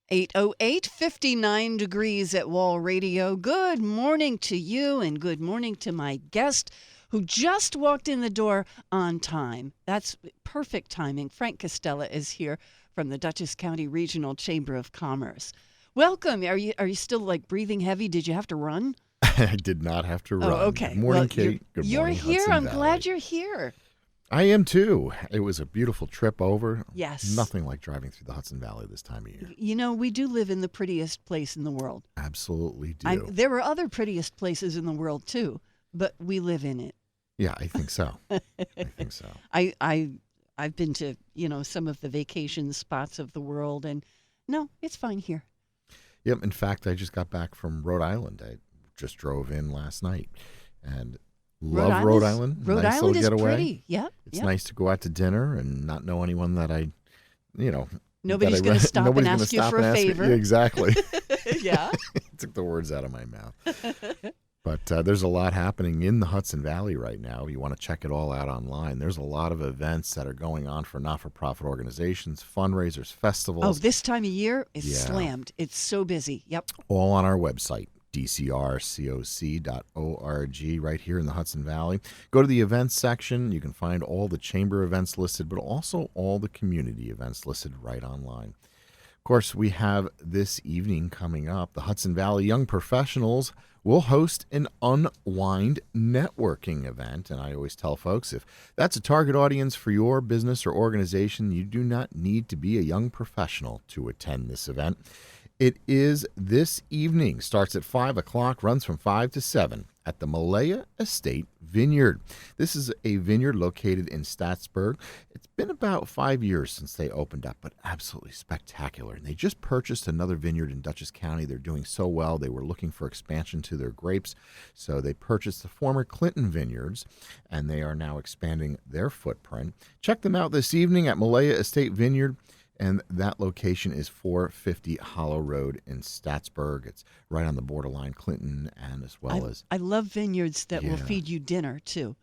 8:08, 59 degrees at Wall Radio. Good morning to you and good morning to my guest who just walked in the door on time. That's perfect timing. Frank Castella is here from the Dutchess County Regional Chamber of Commerce. Welcome. Are you still like breathing heavy? Did you have to run? I did not have to run. Oh, okay. Good morning, Kate. Good you're morning, here. Hudson I'm Valley. glad you're here. I am too. It was a beautiful trip over. Yes. Nothing like driving through the Hudson Valley this time of year. You know, we do live in the prettiest place in the world. Absolutely do. There are other prettiest places in the world too, but we live in it. Yeah, I think so. I think so. I've been to, some of the vacation spots of the world, and no, it's fine here. Yep. In fact, I just got back from Rhode Island. I just drove in last night and love Rhode Island. Rhode nice Island little is getaway. pretty. Yep. It's nice to go out to dinner and not know anyone that Nobody's going to stop and ask you for a favor. Yeah, exactly. Yeah. Took the words out of my mouth. But there's a lot happening in the Hudson Valley right now. You want to check it all out online. There's a lot of events that are going on for not-for-profit organizations, fundraisers, festivals. Oh, this time of year is slammed. It's so busy. Yep. All on our website, dcrcoc.org, right here in the Hudson Valley. Go to the events section. You can find all the chamber events listed, but also all the community events listed right online. Of course, we have this evening coming up, the Hudson Valley Young Professionals will host an Unwind networking event. And I always tell folks, if that's a target audience for your business or organization, you do not need to be a young professional to attend this event. It is this evening, starts at 5 o'clock, runs from 5 to 7 at the Malaya Estate Vineyard. This is a vineyard located in Staatsburg. It's been about 5 years since they opened up, but absolutely spectacular. And they just purchased another vineyard in Dutchess County. They're doing so well. They were looking for expansion to their grapes. So they purchased the former Clinton vineyards, and they are now expanding their footprint. Check them out this evening at Malaya Estate Vineyard. And that location is 450 Hollow Road in Staatsburg. It's right on the borderline Clinton and as well as... I love vineyards that will feed you dinner, too.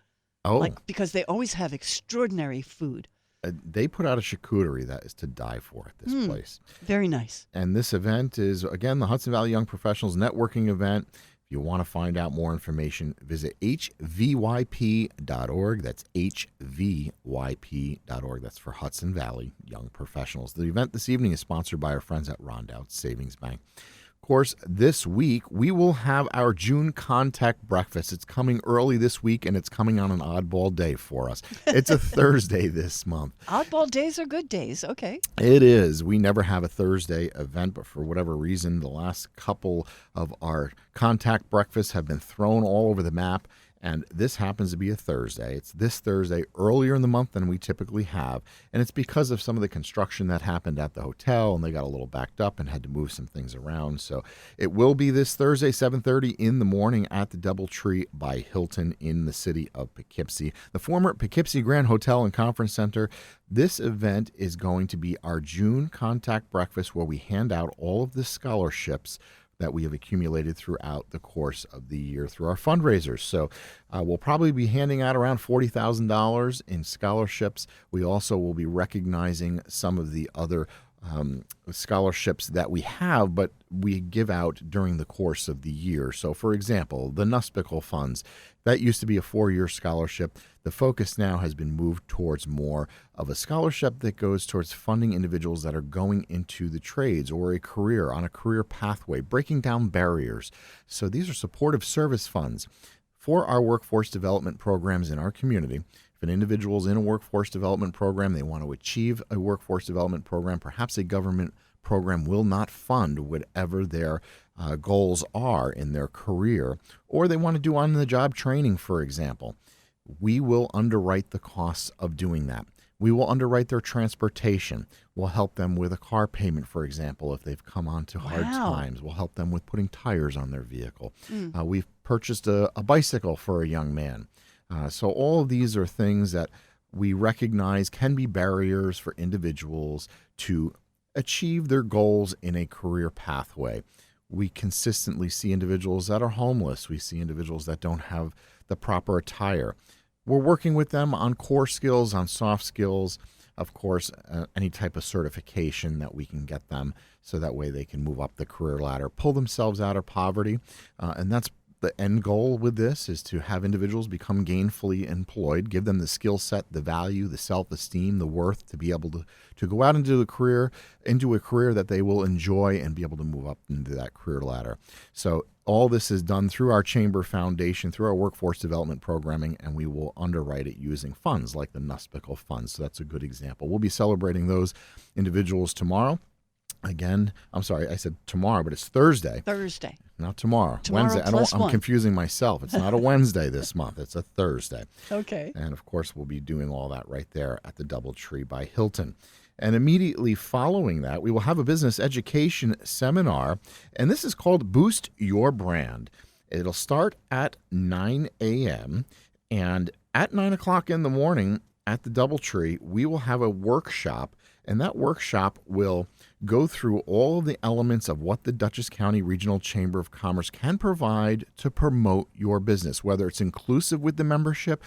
Oh. Because they always have extraordinary food. They put out a charcuterie that is to die for at this place. Very nice. And this event is, again, the Hudson Valley Young Professionals Networking Event. If you want to find out more information, visit hvyp.org. That's hvyp.org. That's for Hudson Valley Young Professionals. The event this evening is sponsored by our friends at Rondout Savings Bank. Of course, this week, we will have our June Contact Breakfast. It's coming early this week, and it's coming on an oddball day for us. It's a Thursday this month. Oddball days are good days. Okay. It is. We never have a Thursday event, but for whatever reason, the last couple of our Contact Breakfasts have been thrown all over the map. And this happens to be a Thursday. It's this Thursday, earlier in the month than we typically have. And it's because of some of the construction that happened at the hotel, and they got a little backed up and had to move some things around. So it will be this Thursday, 7:30 in the morning at the Doubletree by Hilton in the city of Poughkeepsie, the former Poughkeepsie Grand Hotel and Conference Center. This event is going to be our June Contact Breakfast, where we hand out all of the scholarships that we have accumulated throughout the course of the year through our fundraisers. So we'll probably be handing out around $40,000 in scholarships. We also will be recognizing some of the other scholarships that we have, but we give out during the course of the year. So, for example, the Nuspical funds, that used to be a 4-year scholarship. The focus now has been moved towards more of a scholarship that goes towards funding individuals that are going into the trades or a career, on a career pathway, breaking down barriers. So these are supportive service funds for our workforce development programs in our community. If an individual is in a workforce development program, they want to achieve a workforce development program, perhaps a government program will not fund whatever their goals are in their career, or they want to do on-the-job training, for example. We will underwrite the costs of doing that. We will underwrite their transportation. We'll help them with a car payment, for example, if they've come onto hard times. We'll help them with putting tires on their vehicle. We've purchased a bicycle for a young man. So all of these are things that we recognize can be barriers for individuals to achieve their goals in a career pathway. We consistently see individuals that are homeless. We see individuals that don't have the proper attire. We're working with them on core skills, on soft skills, of course, any type of certification that we can get them so that way they can move up the career ladder, pull themselves out of poverty. And that's the end goal with this, is to have individuals become gainfully employed, give them the skill set, the value, the self-esteem, the worth to be able to go out into a career that they will enjoy and be able to move up into that career ladder. So all this is done through our Chamber Foundation, through our workforce development programming, and we will underwrite it using funds like the NUSPICL funds. So that's a good example. We'll be celebrating those individuals tomorrow. Again, I'm sorry, I said tomorrow, but it's Thursday. Thursday. Not tomorrow. Tomorrow Wednesday. I'm confusing myself. It's not a Wednesday this month. It's a Thursday. Okay. And, of course, we'll be doing all that right there at the DoubleTree by Hilton. And immediately following that, we will have a business education seminar, and this is called Boost Your Brand. It'll start at 9 a.m., and at 9 o'clock in the morning at the DoubleTree, we will have a workshop, and that workshop will go through all of the elements of what the Dutchess County Regional Chamber of Commerce can provide to promote your business, whether it's inclusive with the membership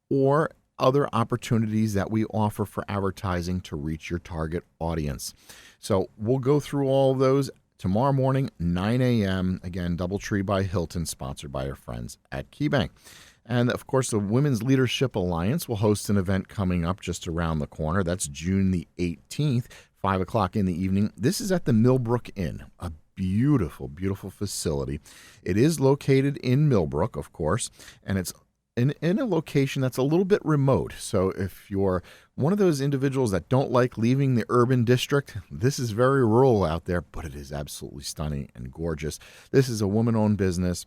or other opportunities that we offer for advertising to reach your target audience. So we'll go through all of those tomorrow morning, 9 a.m. Again, DoubleTree by Hilton, sponsored by our friends at KeyBank. And, of course, the Women's Leadership Alliance will host an event coming up just around the corner. That's June the 18th, 5 o'clock in the evening. This is at the Millbrook Inn, a beautiful, beautiful facility. It is located in Millbrook, of course, and it's in a location that's a little bit remote. So if you're one of those individuals that don't like leaving the urban district, this is very rural out there, but it is absolutely stunning and gorgeous. This is a woman-owned business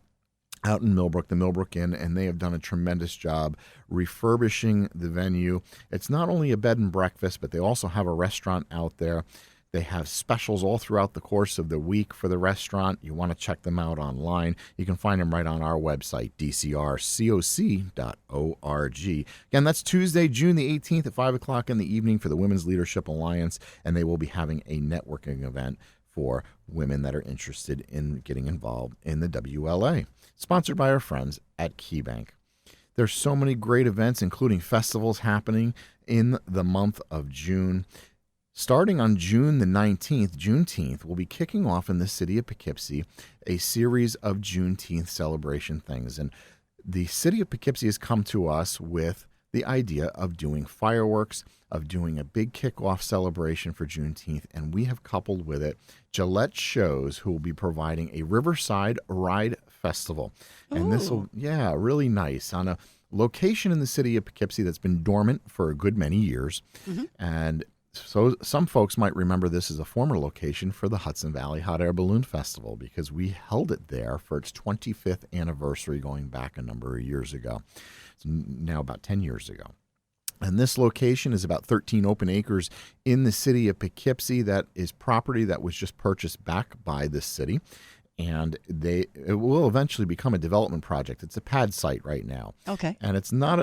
out in Millbrook, the Millbrook Inn, and they have done a tremendous job refurbishing the venue. It's not only a bed and breakfast, but they also have a restaurant out there. They have specials all throughout the course of the week for the restaurant. You want to check them out online. You can find them right on our website, dcrcoc.org. Again, that's Tuesday, June the 18th at 5 o'clock in the evening for the Women's Leadership Alliance, and they will be having a networking event for women that are interested in getting involved in the WLA, sponsored by our friends at KeyBank. There's so many great events, including festivals happening in the month of June. Starting on June the 19th, Juneteenth, we'll be kicking off in the city of Poughkeepsie a series of Juneteenth celebration things. And the city of Poughkeepsie has come to us with the idea of doing fireworks, of doing a big kickoff celebration for Juneteenth, and we have coupled with it Gillette Shows, who will be providing a Riverside Ride Festival. And this will, really nice, on a location in the city of Poughkeepsie that's been dormant for a good many years. Mm-hmm. And so some folks might remember this as a former location for the Hudson Valley Hot Air Balloon Festival, because we held it there for its 25th anniversary going back a number of years ago. It's now about 10 years ago. And this location is about 13 open acres in the city of Poughkeepsie. That is property that was just purchased back by the city. And it will eventually become a development project. It's a pad site right now. Okay. And it's not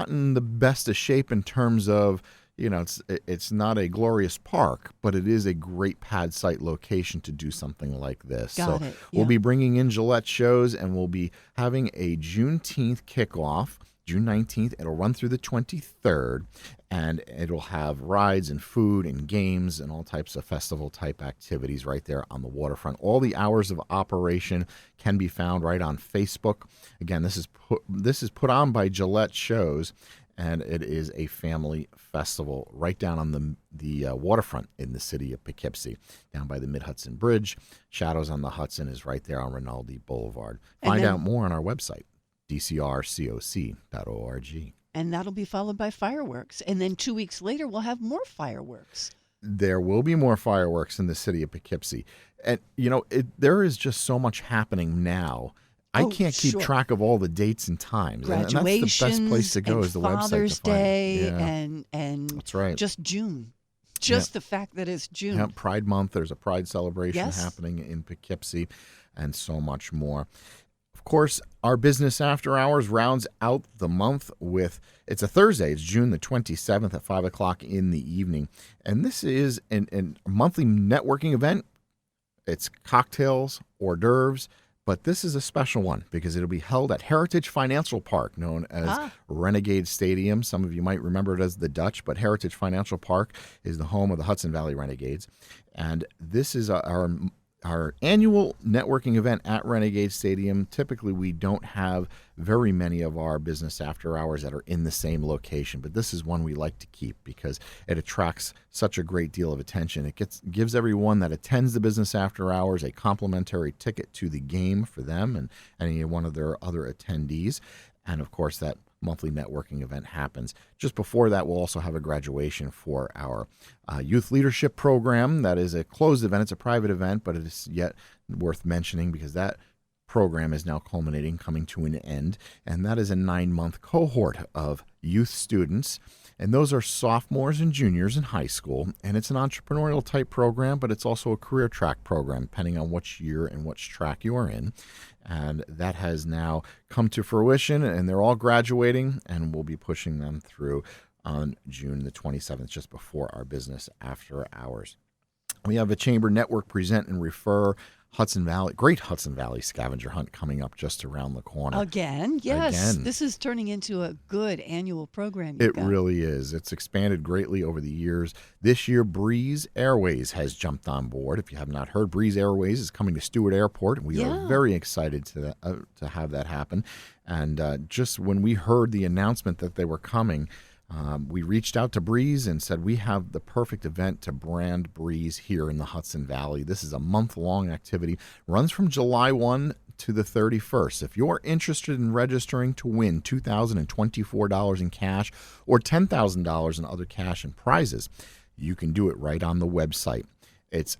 in the best of shape in terms of, it's not a glorious park, but it is a great pad site location to do something like this. Got it. Yeah. We'll be bringing in Gillette Shows, and we'll be having a Juneteenth kickoff, June 19th. It'll run through the 23rd, and it'll have rides and food and games and all types of festival-type activities right there on the waterfront. All the hours of operation can be found right on Facebook. Again, this is put on by Gillette Shows, and it is a family festival right down on the waterfront in the city of Poughkeepsie, down by the Mid-Hudson Bridge. Shadows on the Hudson is right there on Rinaldi Boulevard. Find out more on our website, dcrcoc.org. And that'll be followed by fireworks. And then 2 weeks later, we'll have more fireworks. There will be more fireworks in the city of Poughkeepsie. And, there is just so much happening now. I can't keep track of all the dates and times. Graduations, and that's the best place to go, is the Father's website to find Day, it. Yeah. and that's right. Just June. Just the fact that it's June. Yeah, Pride Month. There's a Pride celebration happening in Poughkeepsie, and so much more. Of course, our business after hours rounds out the month with, it's a Thursday. It's June the 27th at 5 o'clock in the evening. And this is a monthly networking event. It's cocktails, hors d'oeuvres, But this is a special one because it'll be held at Heritage Financial Park, known as Renegade Stadium. Some of you might remember it as the Dutch, but Heritage Financial Park is the home of the Hudson Valley Renegades. And this is our annual networking event at Renegade Stadium. Typically, we don't have very many of our business after hours that are in the same location, but this is one we like to keep because it attracts such a great deal of attention. It gives everyone that attends the business after hours a complimentary ticket to the game for them and any one of their other attendees. And of course, that monthly networking event happens. Just before that, we'll also have a graduation for our youth leadership program. That is a closed event. It's a private event, but it is yet worth mentioning because that program is now culminating, coming to an end, and that is a 9-month cohort of youth students. And those are sophomores and juniors in high school, and it's an entrepreneurial type program, but it's also a career track program, depending on which year and which track you are in. And that has now come to fruition, and they're all graduating, and we'll be pushing them through on June the 27th, just before our business after hours. We have a Chamber Network Present and Refer Great Hudson Valley scavenger hunt coming up just around the corner. Again, yes. Again. This is turning into a good annual program. It really is. It's expanded greatly over the years. This year, Breeze Airways has jumped on board. If you have not heard, Breeze Airways is coming to Stewart Airport, and we are very excited to have that happen. And just when we heard the announcement that they were coming, we reached out to Breeze and said, we have the perfect event to brand Breeze here in the Hudson Valley. This is a month-long activity. Runs from July 1 to the 31st. If you're interested in registering to win $2,024 in cash or $10,000 in other cash and prizes, you can do it right on the website. It's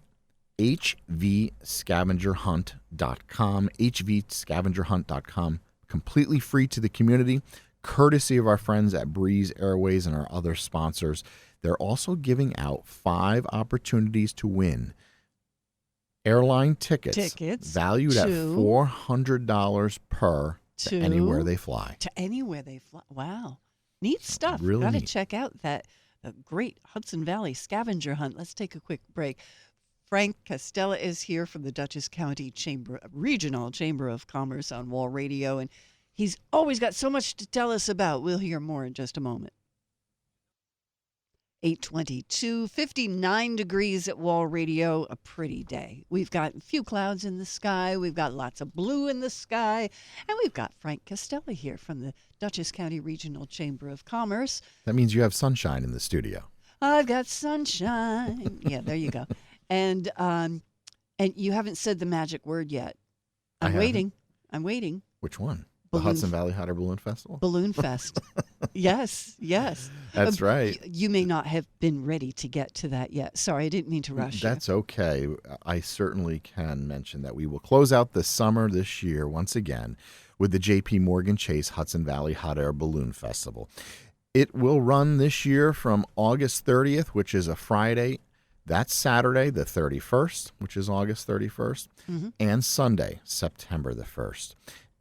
hvscavengerhunt.com, hvscavengerhunt.com, completely free to the community, courtesy of our friends at Breeze Airways and our other sponsors. They're also giving out 5 opportunities to win airline tickets valued at $400 per to anywhere they fly. To anywhere they fly. Wow. Neat stuff. Really Got to neat. check out that great Hudson Valley scavenger hunt. Let's take a quick break. Frank Castella is here from the Dutchess County Regional Chamber of Commerce on Wall Radio, and he's always got so much to tell us about. We'll hear more in just a moment. 8:22, 59 degrees at Wall Radio, a pretty day. We've got a few clouds in the sky. We've got lots of blue in the sky. And we've got Frank Castella here from the Dutchess County Regional Chamber of Commerce. That means you have sunshine in the studio. I've got sunshine. Yeah, there you go. And you haven't said the magic word yet. I'm waiting. Which one? The Hudson Valley Hot Air Balloon Festival? Balloon Fest. Yes. That's right. You may not have been ready to get to that yet. Sorry, I didn't mean to rush you. That's okay. I certainly can mention that we will close out the summer this year once again with the J.P. Morgan Chase Hudson Valley Hot Air Balloon Festival. It will run this year from August 30th, which is a Friday. That's Saturday, the 31st, which is August 31st, and Sunday, September the 1st.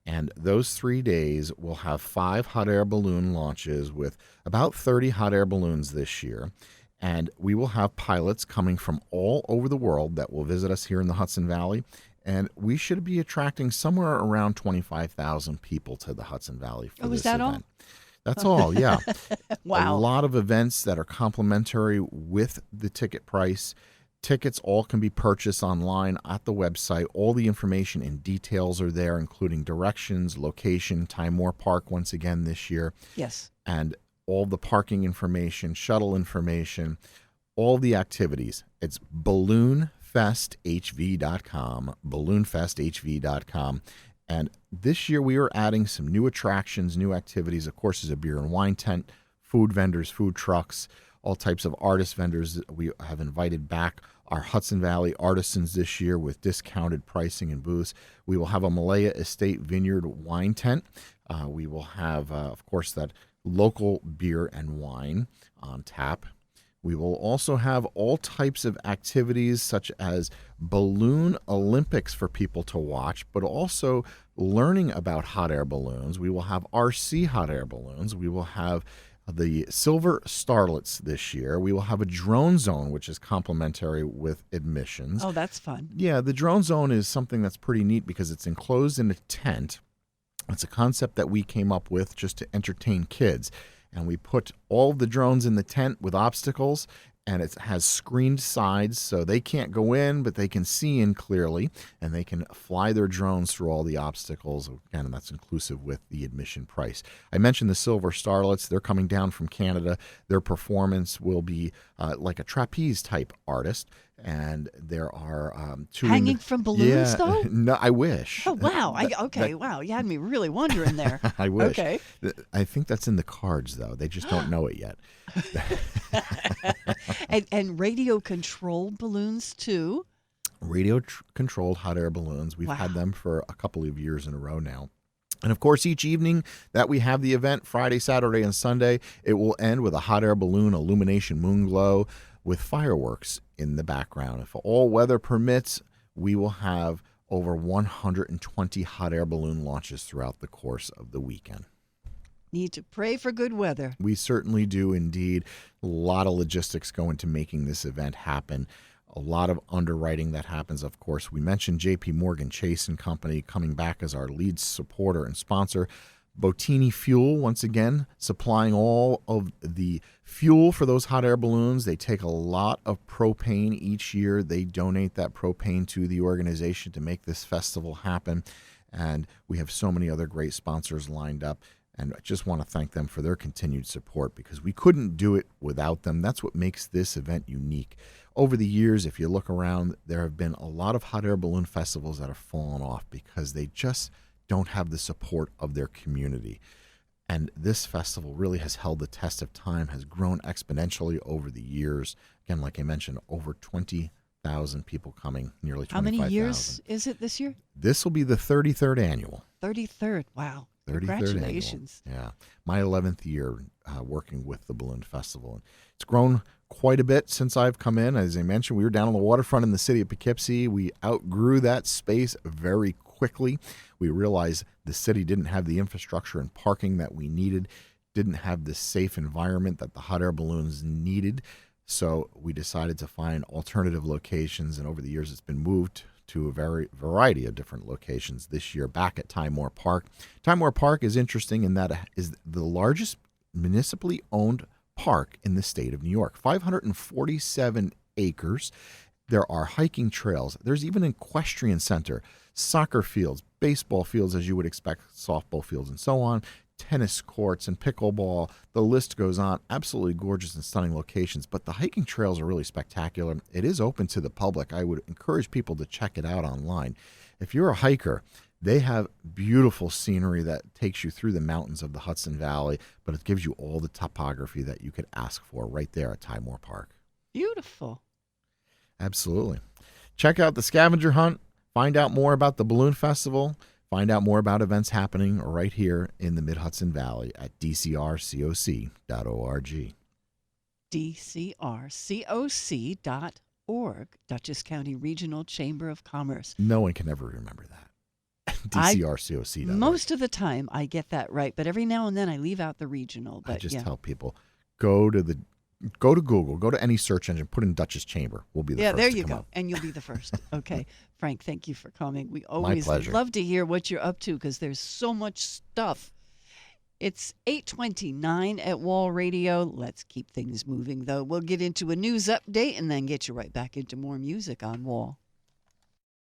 And those 3 days will have 5 hot air balloon launches with about 30 hot air balloons this year. And we will have pilots coming from all over the world that will visit us here in the Hudson Valley. And we should be attracting somewhere around 25,000 people to the Hudson Valley for this event. All? That's all, yeah. Wow. A lot of events that are complimentary with the ticket price. Tickets all can be purchased online at the website. All the information and details are there, including directions, location, Time Moore Park once again this year. Yes. And all the parking information, shuttle information, all the activities. It's balloonfesthv.com, balloonfesthv.com. And this year we are adding some new attractions, new activities. Of course, there's a beer and wine tent, food vendors, food trucks, all types of artist vendors. We have invited back our Hudson Valley artisans this year with discounted pricing and booths. We will have a Malaya Estate Vineyard wine tent. We will have, of course, that local beer and wine on tap. We will also have all types of activities such as balloon Olympics for people to watch, but also learning about hot air balloons. We will have RC hot air balloons. We will have the Silver Starlets this year. We will have a drone zone, which is complimentary with admissions. Oh, that's fun. Yeah, the drone zone is something that's pretty neat because it's enclosed in a tent. It's a concept that we came up with just to entertain kids. And we put all of the drones in the tent with obstacles, and it has screened sides so they can't go in, but they can see in clearly, and they can fly their drones through all the obstacles. Again, and that's inclusive with the admission price. I mentioned the Silver Starlets. They're coming down from Canada. Their performance will be like a trapeze type artist. And there are two hanging from balloons, though? No, I wish. Oh, wow. Wow. You had me really wondering there. I wish. Okay. I think that's in the cards, though. They just don't know it yet. and radio controlled balloons, too? Radio-controlled hot air balloons. We've Wow. had them for a couple of years in a row now. And, of course, each evening that we have the event, Friday, Saturday, and Sunday, it will end with a hot air balloon illumination moon glow with fireworks in the background. If all weather permits, we will have over 120 hot air balloon launches throughout the course of the weekend. Need to pray for good weather. We certainly do indeed. A lot of logistics go into making this event happen. A lot of underwriting that happens. Of course, we mentioned J.P. Morgan Chase and Company coming back as our lead supporter and sponsor. Bottini Fuel, once again, supplying all of the fuel for those hot air balloons. They take a lot of propane each year. They donate that propane to the organization to make this festival happen. And we have so many other great sponsors lined up. And I just want to thank them for their continued support because we couldn't do it without them. That's what makes this event unique. Over the years, if you look around, there have been a lot of hot air balloon festivals that have fallen off because they just don't have the support of their community. And this festival really has held the test of time, has grown exponentially over the years. Again, like I mentioned, over 20,000 people coming, nearly 25,000. How many years is it this year? This will be the 33rd annual. 33rd. Wow. 33rd Congratulations. Annual. Yeah. My 11th year working with the Balloon Festival. It's grown quite a bit since I've come in. As I mentioned, we were down on the waterfront in the city of Poughkeepsie. We outgrew that space very quickly. We realized the city didn't have the infrastructure and parking that we needed, didn't have the safe environment that the hot air balloons needed. So we decided to find alternative locations, and over the years it's been moved to a variety of different locations. This year back at Timor Park. Timor Park is interesting in that it is the largest municipally owned park in the state of New York. 547 acres. There are hiking trails. There's even an equestrian center, soccer fields, baseball fields, as you would expect, softball fields, and so on, tennis courts and pickleball. The list goes on. Absolutely gorgeous and stunning locations. But the hiking trails are really spectacular. It is open to the public. I would encourage people to check it out online. If you're a hiker, they have beautiful scenery that takes you through the mountains of the Hudson Valley, but it gives you all the topography that you could ask for right there at Timor Park. Beautiful. Absolutely. Check out the scavenger hunt. Find out more about the Balloon Festival. Find out more about events happening right here in the Mid-Hudson Valley at dcrcoc.org. dcrcoc.org, Dutchess County Regional Chamber of Commerce. No one can ever remember that. dcrcoc.org. Most of the time I get that right, but every now and then I leave out the regional. But I just tell people, go to Google, go to any search engine, put in Dutchess Chamber. We'll be the first there to you come go. up. And you'll be the first. Okay. Frank, thank you for coming. We always pleasure. love to hear what you're up to because there's so much stuff. It's 8:29 at Wall Radio. Let's keep things moving, though. We'll get into a news update and then get you right back into more music on Wall.